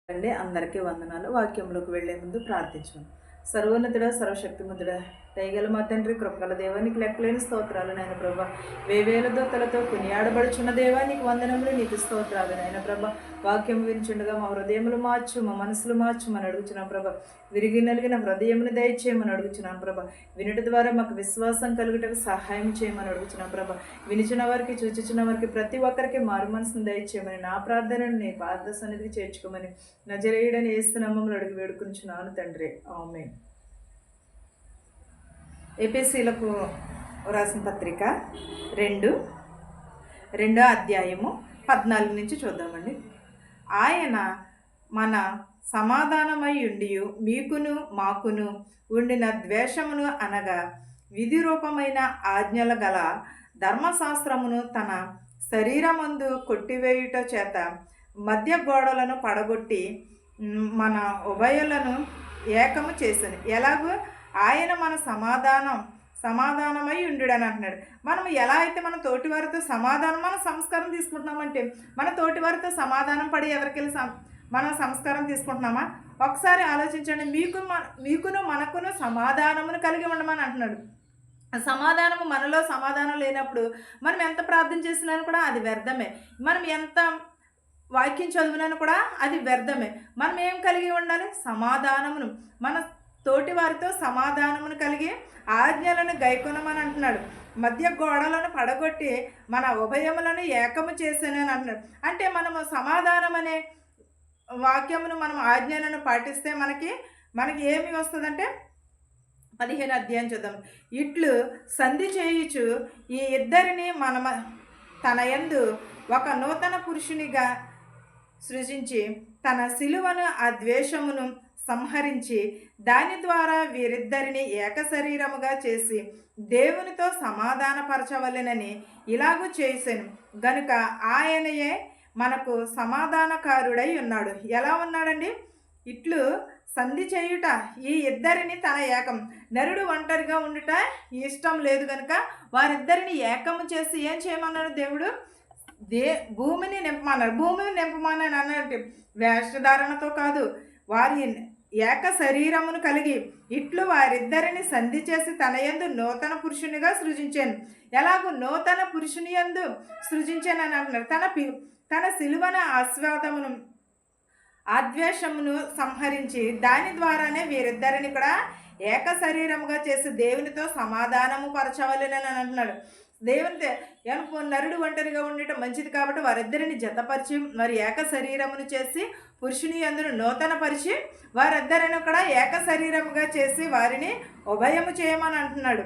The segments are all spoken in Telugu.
అండి అందరికీ వందనాలు. వాక్యంలోకి వెళ్లే ముందు ప్రార్థించుకుందాం. సర్వోన్నతుడా, సర్వశక్తిమంతుడా, దయగల మా తండ్రి, కృపగల దేవానికి లెక్కలేని స్తోత్రాలు నాయన ప్రభ. వేవేల దొత్తలతో కొనియాడబడుచున్న దేవానికి వందనములు, నీకు స్తోత్రాలు నాయన ప్రభ. వాక్యం వినిచుండగా మా హృదయములు మార్చు, మా మనసులు మార్చు అని అడుగుచున్నాం ప్రభ. విరిగి నలిగిన హృదయమును దయచేయమని అడుగుచున్నాను ప్రభ. వినుట ద్వారా మాకు విశ్వాసం కలుగుటకు సహాయం చేయమని అడుగుచున్నాం ప్రభ. వినిచిన వారికి, చూచుచున్న వారికి ప్రతి ఒక్కరికి మారు మనసును దయచేయమని, నా ప్రార్థనను నీ పాద సన్నిధికి చేర్చుకోమని నజరేయుడని యేసు నామములో అడిగి వేడుకొనుచున్నాను తండ్రి, ఆమేన్. ఎఫెసీయులకు రాసిన పత్రిక రెండో అధ్యాయము 14 నుంచి చూద్దామండి. ఆయన మన సమాధానమై ఉండియు మీకును మాకును ఉండిన ద్వేషమును అనగా విధి రూపమైన ఆజ్ఞల గల ధర్మశాస్త్రమును తన శరీరమందు కొట్టివేయుట చేత మధ్య గోడలను పడగొట్టి మన ఉభయులను ఏకము చేశాను. ఎలాగో ఆయన మన సమాధానమై ఉండుడని అంటున్నాడు. మనం ఎలా అయితే మన తోటి వారితో మన సంస్కారం తీసుకుంటున్నామంటే, మన తోటి వారితో సమాధానం పడి ఎవరికెళ్ళి మనం సంస్కారం తీసుకుంటున్నామా? ఒకసారి ఆలోచించండి. మీకును మనకును సమాధానమును కలిగి ఉండమని అంటున్నాడు. మనలో సమాధానం లేనప్పుడు మనం ఎంత ప్రార్థన చేసినా కూడా అది వ్యర్థమే. మనం ఎంత వాక్యం చదివినాను కూడా అది వ్యర్థమే. మనం ఏం కలిగి ఉండాలి? సమాధానమును, మన తోటి వారితో సమాధానమును కలిగి ఆజ్ఞలను గైకొనమని అంటున్నాడు. మధ్య గోడలను పడగొట్టి మన ఉభయములను ఏకము చేశానని అంటున్నాడు. అంటే మనము సమాధానం అనే వాక్యమును, మనం ఆజ్ఞలను పాటిస్తే మనకి ఏమి వస్తుందంటే 15 అధ్యాయం చూద్దాం. ఇట్లు సంధి చేయుచు ఈ ఇద్దరిని తన యందు ఒక నూతన పురుషునిగా సృజించి తన సిలువను ఆ ద్వేషమును సంహరించి దాని ద్వారా వీరిద్దరిని ఏక శరీరముగా చేసి దేవునితో సమాధానపరచవలెనని ఇలాగూ చేశాను గనుక ఆయనయే మనకు సమాధానకారుడై ఉన్నాడు. ఎలా ఉన్నాడండి? ఇట్లు సంధి చేయుట ఈ ఇద్దరిని తన ఏకం. నరుడు ఒంటరిగా ఉండుట ఇష్టం లేదు కనుక వారిద్దరిని ఏకము చేసి ఏం చేయమన్నాడు? దేవుడు భూమిని నింపమని అన్నట్టు వేషధారణతో కాదు, వారి ఏక శరీరమును కలిగి ఇట్లు వారిద్దరిని సంధి చేసి తన యందు నూతన పురుషునిగా సృజించాను. ఎలాగూ నూతన పురుషుని యందు సృజించానని అంటున్నారు. తన సిలువన ఆస్వాదమును ఆద్వేషమును సంహరించి దాని ద్వారానే వీరిద్దరిని కూడా ఏక శరీరముగా చేసి దేవునితో సమాధానము పరచవలెనని అంటున్నాడు. దేవునితో నరుడు ఒంటరిగా ఉండటం మంచిది కాబట్టి వారిద్దరిని జతపరిచి మరి ఏక శరీరమును చేసి పురుషుని యందు నూతన పరిచి వారిద్దరిని కూడా ఏక శరీరముగా చేసి వారిని ఉభయము చేయమని అంటున్నాడు.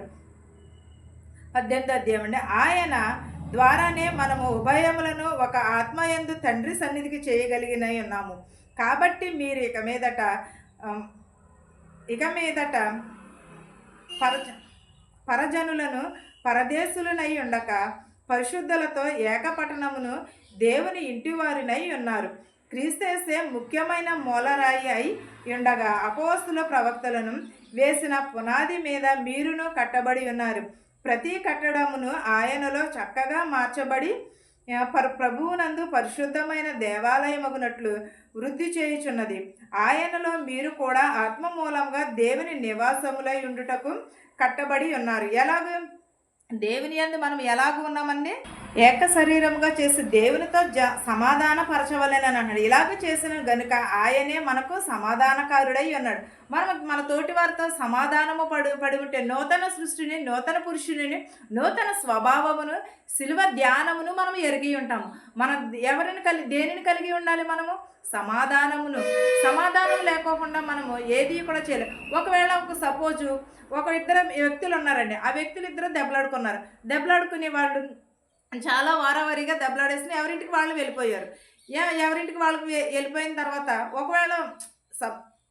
18 అధ్యాయం అండి. ఆయన ద్వారానే మనము ఉభయములను ఒక ఆత్మయందు తండ్రి సన్నిధికి చేయగలిగినై ఉన్నాము. కాబట్టి మీరు ఇక మీదట పరజనులను పరదేశులనై ఉండక పరిశుద్ధులతో ఏకపట్టణమును దేవుని ఇంటివారినై ఉన్నారు. క్రీస్తేసే ముఖ్యమైన మూలరాయి అయి ఉండగా అపోస్తుల ప్రవక్తలను వేసిన పునాది మీద మీరును కట్టబడి ఉన్నారు. ప్రతి కట్టడమును ఆయనలో చక్కగా మార్చబడి ప్రభువునందు పరిశుద్ధమైన దేవాలయమగునట్లు వృద్ధి చేయుచున్నది. ఆయనలో మీరు కూడా ఆత్మ మూలంగా దేవుని నివాసములై ఉండుటకు కట్టబడి ఉన్నారు. ఎలాగూ దేవుని యందు మనం ఎలాగూ ఉన్నామని ఏక శరీరముగా చేసి దేవునితో సమాధాన పరచవలెనని అన్నాడు. ఇలాగ చేసిన గనుక ఆయనే మనకు సమాధానకారుడై ఉన్నాడు. మన తోటి వారితో సమాధానము పడి ఉంటే నూతన సృష్టిని, నూతన పురుషుని, నూతన స్వభావమును, శిలువ ధ్యానమును మనం ఎరిగి ఉంటాము. మనం దేనిని కలిగి ఉండాలి? మనము సమాధానం లేకోకుండా మనము ఏది కూడా చేయలేము. ఒకవేళ సపోజు ఇద్దరు వ్యక్తులు ఉన్నారండి. ఆ వ్యక్తులు ఇద్దరు దెబ్బలాడుకునే వాళ్ళు చాలా వారావారీగా దెబ్బలాడేసి ఎవరింటికి వాళ్ళు వెళ్ళిపోయారు. ఎవరింటికి వాళ్ళకి వెళ్ళిపోయిన తర్వాత ఒకవేళ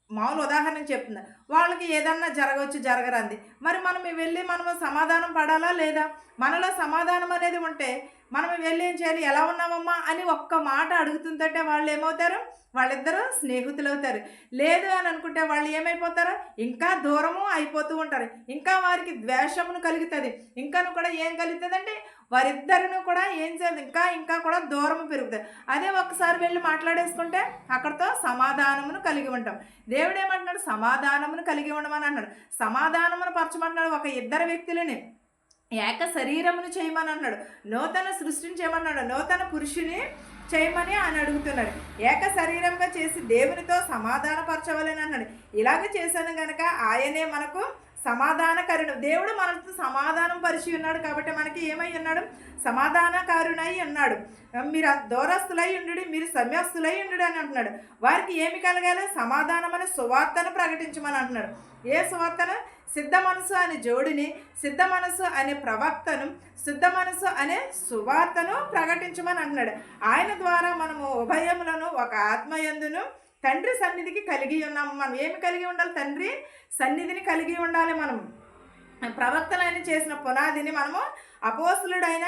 మామూలు ఉదాహరణకు చెప్తున్నా, వాళ్ళకి ఏదన్నా జరగరంది. మరి మనం వెళ్ళి మనము సమాధానం పడాలా లేదా? మనలో సమాధానం అనేది ఉంటే మనం వెళ్ళి ఏం చేయాలి, ఎలా ఉన్నామమ్మా అని ఒక్క మాట అడుగుతుందంటే వాళ్ళు ఏమవుతారు, వాళ్ళిద్దరూ స్నేహితులు అవుతారు. లేదు అని అనుకుంటే వాళ్ళు ఏమైపోతారు, ఇంకా దూరము అయిపోతూ ఉంటారు. ఇంకా వారికి ద్వేషమును కలుగుతుంది. ఇంకాను కూడా ఏం కలుగుతుందంటే వారిద్దరిని కూడా ఏం చేయాలి, ఇంకా ఇంకా కూడా దూరం పెరుగుతుంది. అదే ఒక్కసారి వెళ్ళి మాట్లాడేసుకుంటే అక్కడితో సమాధానమును కలిగి ఉంటాం. దేవుడు ఏమంటున్నాడు, సమాధానమును కలిగి ఉండమని అన్నాడు. సమాధానమును పరచమంటున్నాడు. ఒక ఇద్దరు వ్యక్తులని ఏక శరీరమును చేయమని అన్నాడు. నూతన సృష్టిని చేయమన్నాడు. నూతన పురుషుని చేయమని ఆయన అడుగుతున్నాడు. ఏక శరీరంగా చేసి దేవునితో సమాధానపరచవాలని అన్నాడు. ఇలాగ చేశాను కనుక ఆయనే మనకు సమాధానకరుడు. దేవుడు మనతో సమాధానం పరిచి ఉన్నాడు కాబట్టి మనకి ఏమై ఉన్నాడు, సమాధానకారునై ఉన్నాడు. మీరు దూరస్తులై ఉండు, మీరు సమయస్తులై ఉండు అని అంటున్నాడు. వారికి ఏమి కలగాలి, సమాధానమని సువార్తను ప్రకటించమని అంటున్నాడు. ఏ సువార్తను, సిద్ధ మనసు అనే జోడిని, సిద్ధ మనసు అనే ప్రవక్తను, సిద్ధ మనసు అనే సువార్తను ప్రకటించమని అంటున్నాడు. ఆయన ద్వారా మనము ఉభయములను ఒక ఆత్మయందును తండ్రి సన్నిధికి కలిగి ఉన్నాము. మనం ఏమి కలిగి ఉండాలి, తండ్రి సన్నిధిని కలిగి ఉండాలి. మనం ప్రవక్తలైన చేసిన పునాదిని, మనము అపోస్తులుడైన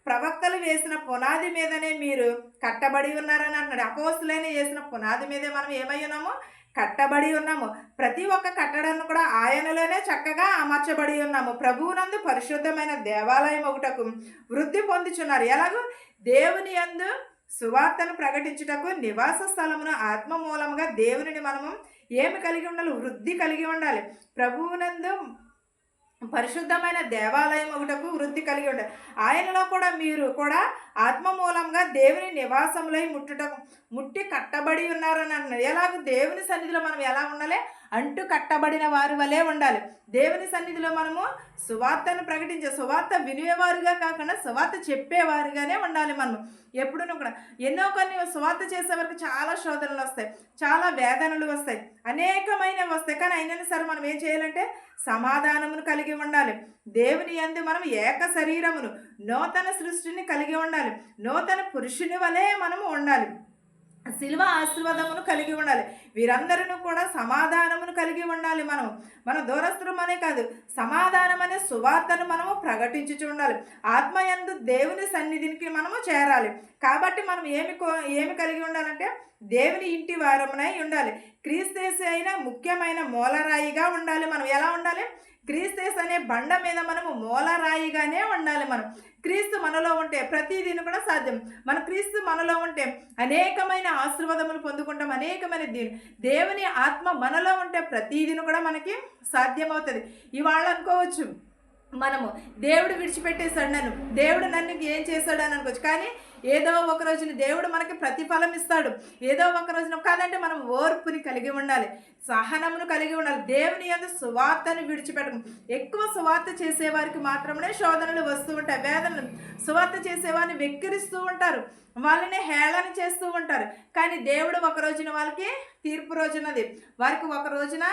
ప్రవక్తలు వేసిన పునాది మీదనే మీరు కట్టబడి ఉన్నారని అంటున్నాడు. అపోస్తులైన వేసిన పునాది మీదే మనం ఏమై ఉన్నాము, కట్టబడి ఉన్నాము. ప్రతి ఒక్క కట్టడాన్ని కూడా ఆయనలోనే చక్కగా అమర్చబడి ఉన్నాము. ప్రభువునందు పరిశుద్ధమైన దేవాలయం ఒకటకు వృద్ధి పొందుచున్నారు. ఎలాగో దేవుని యందు సువార్తను ప్రకటించుటకు నివాస స్థలమును ఆత్మ మూలముగా దేవునిని మనము ఏమి కలిగి ఉండాలి, వృద్ధి కలిగి ఉండాలి. ప్రభువునందు పరిశుద్ధమైన దేవాలయం ఒకటకు వృద్ధి కలిగి ఉండాలి. ఆయనలో కూడా మీరు కూడా ఆత్మ మూలంగా దేవుని నివాసములై ముట్టి కట్టబడి ఉన్నారని అంటున్నారు. ఎలాగో దేవుని సన్నిధిలో మనం ఎలా ఉండాలి, అంటు కట్టబడిన వారి వలె ఉండాలి. దేవుని సన్నిధిలో మనము సువార్తను ప్రకటించే, సువార్త వినేవారుగా కాకుండా సువార్త చెప్పేవారుగానే ఉండాలి. మనము ఎప్పుడూ కూడా ఎన్నో కొన్ని సువార్త చేసే వరకు చాలా శోధనలు వస్తాయి, చాలా వేదనలు వస్తాయి, అనేకమైనవి వస్తాయి. కానీ అయినా సరే మనం ఏం చేయాలంటే సమాధానమును కలిగి ఉండాలి. దేవుని యందు మనం ఏక శరీరమును, నూతన సృష్టిని కలిగి ఉండాలి. నూతన పురుషుని వలె మనము ఉండాలి. శిలువ ఆశీర్వాదమును కలిగి ఉండాలి. వీరందరూ కూడా సమాధానమును కలిగి ఉండాలి. మన దూరస్తులమనే కాదు, సమాధానం అనే సువార్తను మనము ప్రకటించుచు ఉండాలి. ఆత్మయందు దేవుని సన్నిధికి మనము చేరాలి. కాబట్టి మనం ఏమి కలిగి ఉండాలంటే దేవుని ఇంటి వారమునై ఉండాలి. క్రీస్తు అయిన ముఖ్యమైన మూలరాయిగా ఉండాలి. మనం ఎలా ఉండాలి, క్రీస్తు అనే బండ మీద మనము మూలరాయిగానే ఉండాలి. మనం క్రీస్తు మనలో ఉంటే ప్రతిదీ కూడా సాధ్యం. మన క్రీస్తు మనలో ఉంటే అనేకమైన ఆశీర్వాదములు పొందుకుంటాం. అనేకమైన దేవుని ఆత్మ మనలో ఉంటే ప్రతిదీ కూడా మనకి సాధ్యమవుతుంది. ఇవాళ అనుకోవచ్చు మనము దేవుడు విడిచిపెట్టేశాడు నన్ను, దేవుడు నన్ను ఏం చేశాడు అని అనుకోవచ్చు. కానీ ఏదో ఒక రోజున దేవుడు మనకి ప్రతిఫలం ఇస్తాడు. ఏదో ఒక రోజున కాదంటే మనం ఓర్పుని కలిగి ఉండాలి, సహనమును కలిగి ఉండాలి. దేవుని యందు సువార్తను విడిచిపెట్టము. ఎక్కువ సువార్త చేసేవారికి మాత్రమే శోధనలు వస్తూ ఉంటాయి, వేదనలు. సువార్త చేసేవారిని వెక్కిరిస్తూ ఉంటారు, వాళ్ళని హేళన చేస్తూ ఉంటారు. కానీ దేవుడు ఒక రోజున వాళ్ళకి తీర్పు రోజునది, వారికి ఒక రోజున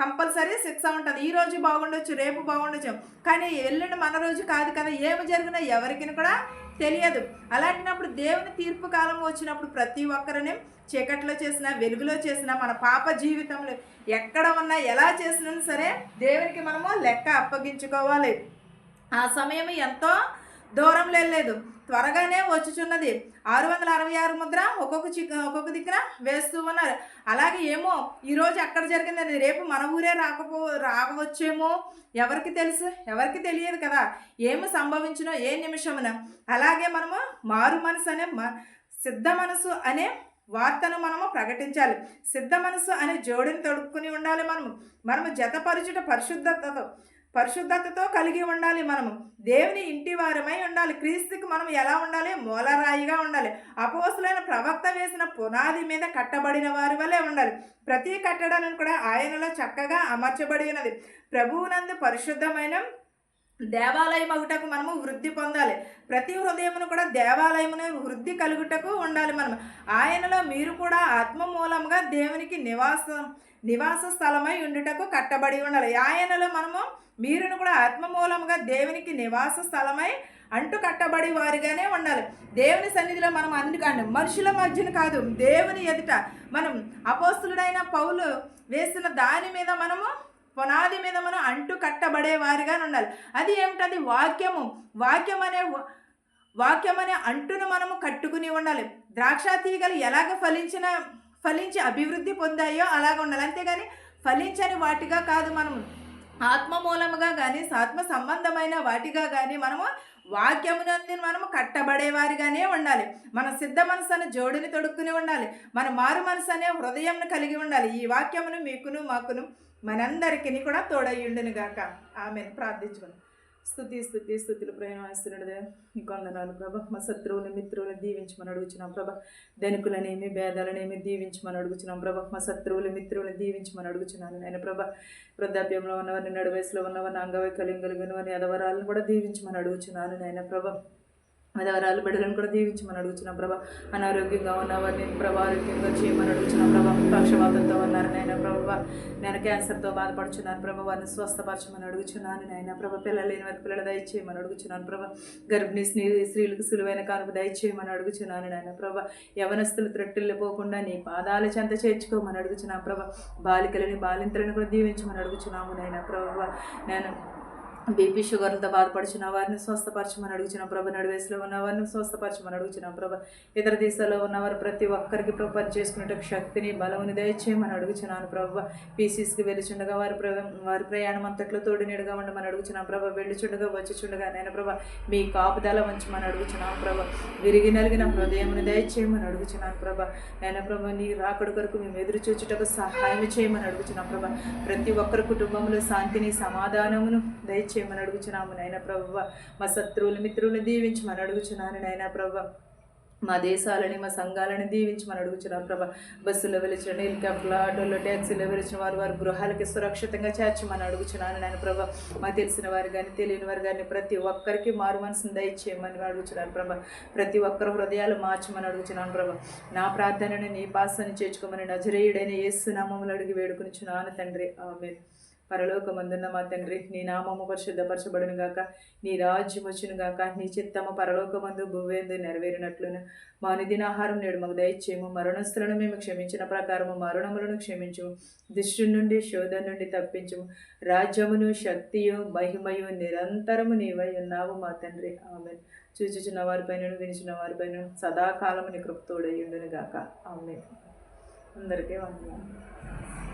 కంపల్సరీ శిక్ష ఉంటుంది. ఈ రోజు బాగుండొచ్చు, రేపు బాగుండొచ్చు, కానీ ఎల్లుండి మన రోజు కాదు కదా. ఏమి జరిగినా ఎవరికి కూడా తెలియదు. అలాంటినప్పుడు దేవుని తీర్పు కాలం వచ్చినప్పుడు ప్రతి ఒక్కరిని చీకట్లో చేసినా వెలుగులో చేసినా మన పాప జీవితంలో ఎక్కడ ఉన్నా ఎలా చేసినా సరే దేవునికి మనము లెక్క అప్పగించుకోవాలి. ఆ సమయం ఎంతో దూరం లేదు, త్వరగానే వచ్చుచున్నది. 666 ముద్ర ఒక్కొక్క దిక్కున వేస్తూ ఉన్నారు. అలాగే ఏమో ఈరోజు అక్కడ జరిగిందని రేపు మన ఊరే రావచ్చేమో, ఎవరికి తెలుసు, ఎవరికి తెలియదు కదా ఏమి సంభవించినో ఏ నిమిషమున. అలాగే మనము మారు మనసు అనే సిద్ధ మనసు అనే వార్తను మనము ప్రకటించాలి. సిద్ధ మనసు అనే జోడిని తొడుక్కుని ఉండాలి. మనము జతపరచుట పరిశుద్ధతతో కలిగి ఉండాలి. మనము దేవుని ఇంటి వారమై ఉండాలి. క్రీస్తుకి మనం ఎలా ఉండాలి, మూలరాయిగా ఉండాలి. అపోస్తులైన ప్రవక్త వేసిన పునాది మీద కట్టబడిన వారి వలె ఉండాలి. ప్రతి కట్టడాన్ని కూడా ఆయనలో చక్కగా అమర్చబడి ఉన్నది. ప్రభువునందు పరిశుద్ధమైన దేవాలయం ఒకటకు మనము వృద్ధి పొందాలి. ప్రతి హృదయమును కూడా దేవాలయమును వృద్ధి కలుగుటకు ఉండాలి. ఆయనలో మీరు కూడా ఆత్మ మూలంగా దేవునికి నివాస స్థలమై ఉండుటకు కట్టబడి ఉండాలి. ఆయనలో మీరును కూడా ఆత్మ మూలంగా దేవునికి నివాస స్థలమై అంటు కట్టబడి వారిగానే ఉండాలి. దేవుని సన్నిధిలో మనం అందుకండి మనుషుల మధ్యన కాదు, దేవుని ఎదుట మనం అపోస్తులుడైన పౌలు వేసిన దాని మీద పునాది మీద మనం అంటు కట్టబడే వారిగా ఉండాలి. అది ఏమిటది, వాక్యం అనే వాక్యం అనే అంటును మనము కట్టుకుని ఉండాలి. ద్రాక్ష తీగలు ఎలాగ ఫలించి అభివృద్ధి పొందాయో అలాగ ఉండాలి. అంతేగాని ఫలించని వాటిగా కాదు. మనము ఆత్మ మూలముగా కానీ ఆత్మ సంబంధమైన వాటిగా కానీ మనము వాక్యమునందు మనము కట్టబడేవారిగానే ఉండాలి. మన సిద్ధ మనసు అనే జోడిని తొడుక్కుని ఉండాలి. మన మారు మనసు అనే హృదయంను కలిగి ఉండాలి. ఈ వాక్యమును మీకును మాకును మనందరికీ కూడా తోడయ్యుండును గాక. ఆమెను ప్రార్థించుకుని స్థుతులు ప్రయాణిస్తున్నదే నీకు వందనాలు ప్రభా. మా శత్రువుని మిత్రువుని దీవించమని అడుగుచున్నాం ప్రభా. ధనికులనేమి భేదాలనేమి దీవించమని అడుగుచున్నాం ప్రభా. మా శత్రువులు మిత్రువుని దీవించమని అడుగుచున్నాను నేను ప్రభా. వృద్ధాప్యంలో ఉన్నవారిని, నడువయసులో ఉన్నవారిని, అంగవైకల్యం కలిగిన వారిని, అధవరాలను కూడా దీవించమని అడుగుచున్నాను నాయన ప్రభా. అధవరాలు బిడ్డలను కూడా దీవించమని అడుగుచున్నాం ప్రభా. అనారోగ్యంగా ఉన్నవారిని ప్రభా ఆరోగ్యంగా చేయమని అడుగుచున్నాం ప్రభా. పక్షవాతంతో ఉన్నారు నాయన ప్రభా. నేను క్యాన్సర్తో బాధపడుచున్నాను ప్రభా. వారిని స్వస్థపరచమని అడుగుచున్నాను నాయన ప్రభా. పిల్లలు లేని వారికి పిల్లలు దయచేయమని అడుగుచున్నాను ప్రభా. గర్భిణీ స్త్రీలకు సులువైన కానుక దయచేయమని అడుగుచున్నాను నాయన ప్రభా. యవనస్తులు త్రొట్టిల్లిపోకుండా నీ పాదాల చెంత చేర్చుకోమని అడుగుచున్నాను ప్రభా. బాలికలని బాలింతలను కూడా దీవించమని అడుగుచున్నాము నాయన ప్రభా. నేను బీపీ షుగర్లతో బాధపడుచున్న వారిని స్వస్థపరచమని అడుగుచున్నాం ప్రభా. నడువేసులో ఉన్న వారిని స్వస్థపరచమని అడుగుచున్నాం ప్రభా. ఇతర దేశాల్లో ఉన్నవారు ప్రతి ఒక్కరికి పని చేసుకునే శక్తిని బలముని దయచేయమని అడుగుచున్నాను ప్రభా. పీసీస్కి వెళ్ళిచుండగా వారి ప్రయాణం అంతట్లో తోడునీడుగా ఉండమని అడుగుచున్నాం ప్రభా. వెళ్ళిచుండగా వచ్చిచుండగా నేను ప్రభా మీ కాపుదల ఉంచమని అడుగుచున్నాం ప్రభా. విరిగి నలిగిన హృదయముని దయచేయమని అడుగుచున్నాను ప్రభా. నేను ప్రభా నీ రాకడ కొరకు మేము ఎదురు చూచుటకు సహాయం చేయమని అడుగుచున్నాం ప్రభా. ప్రతి ఒక్కరి కుటుంబంలో శాంతిని సమాధానమును దయచేయమని అడుగుచున్నాము నాయన ప్రభువ. మా శత్రువులు మిత్రులను దీవించమని అడుగుచున్నాను నాయన ప్రభువ. మా దేశాలని మా సంఘాలని దీవించమని అడుగుచున్నాను ప్రభా. బస్సులో వెలిచిన, హెలికాప్టర్లో, ఆటోలో, ట్యాక్సీలో వెలిచిన వారి గృహాలకి సురక్షితంగా చేర్చమని అడుగుచున్నాను నాయన ప్రభా. మా తెలిసిన వారు కానీ తెలియని వారు కానీ ప్రతి ఒక్కరికి మారు మనసును దయచేయమని అడుగుచున్నాను ప్రభా. ప్రతి ఒక్కరు హృదయాలు మార్చమని అడుగుచున్నాను ప్రభా. నా ప్రార్థనని నీ పాసాన్ని చేర్చుకోమని నజరేయుడైన యేసు నామములో అడిగి వేడుకొనిచున్నాను తండ్రి. ఆమేన్. పరలోకమందున్న మా తండ్రి, నీ నామము పరిశుద్ధపరచబడును గాక, నీ రాజ్యం వచ్చును గాక, నీ చిత్తము పరలోకమందు భూవేందు నెరవేరినట్లును మా అనుదిన ఆహారం నేడు మాకు దయచేయము. మరణస్తులను మేము క్షమించిన ప్రకారము మరణములను క్షమించుము. దుష్టుని నుండి శోధన నుండి తప్పించుము. రాజ్యమును శక్తియు మహిమయు నిరంతరము నీవై ఉన్నావు మా తండ్రి. ఆమేన్. చూచుచున్న వారిపైన వినిచిన వారిపైన సదాకాలము నీ కృప తోడయ్యుండును గాక. ఆమేన్. అందరికీ వందనాలు.